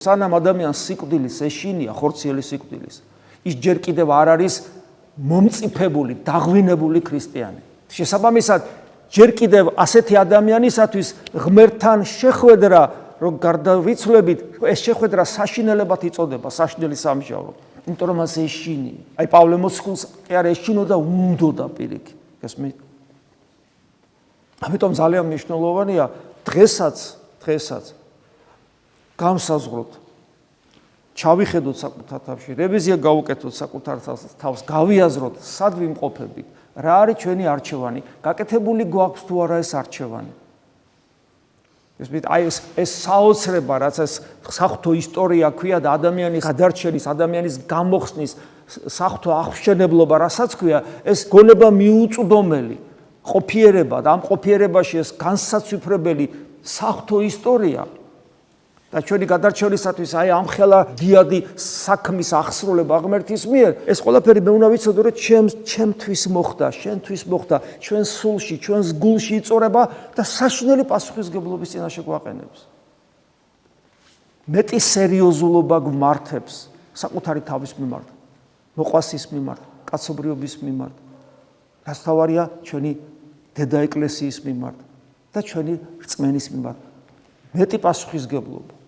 სანამ ადამიანს სიკვდილის ეშინია, ხორციელი სიკვდილის, ის ჯერ კიდევ არ არის მომწიფებული, დაღვინებული ქრისტიანი. შესაბამისად, ჯერ კიდევ ასეთი ადამიანისათვის ღმერთთან შეხვედრა, რომ გარდავიცვლებით, ეს შეხვედრა საშინელებად იწოდება, საშინელი სამჟავრო. იმიტომ რომ მას ეშინია. აი პავლე მოციქულს კი არ ეშინოდა, უნდოდა პირიქით. გესმით? ამიტომ ძალიან მნიშვნელოვანია დღესაც გამსაზღვროთ, ჩავიხედოთ საკუთარ თავში, რევიზია გავუკეთოთ საკუთარ თავს, გავიაზროთ, სად ვიმყოფებით, რა არის ჩვენი არჩევანი, გაკეთებული გვაქვს თუ არა ეს არჩევანი. ეს საოცრება, რაც ეს საღვთო ისტორია ქვია და ადამიანის გადარჩენის, ადამიანის გამოხსნის საღვთო აღშენებლობა, რასაც ქვია, ეს გონება მიუწვდომელი ყოფიერება და ამ ყოფიერებაში ეს განსაცვიფრებელი საღვთო ისტორია და ჩვენი გადარჩენისათვის აი ამ ხელა დიადი საქმის აღსრულება ღმერთის მიერ, ეს ყველაფერი მე უნდა ვიცოდე, რომ ჩემთვის მოხდა, შენთვის მოხდა, ჩვენ სულში, ჩვენს გულში იწორება და საშინელი პასუხისგებლობის წინაშე გვაყენებს. მეტი სერიოზულობა გვმართებს საკუთარი თავის მიმართ, მოყვასის მიმართ, კაცობრიობის მიმართ, რაც თავარია ჩვენი დედა ეკლესიის მიმართ და ჩვენი რწმენის მიმართ. მეტი პასუხისგებლობა.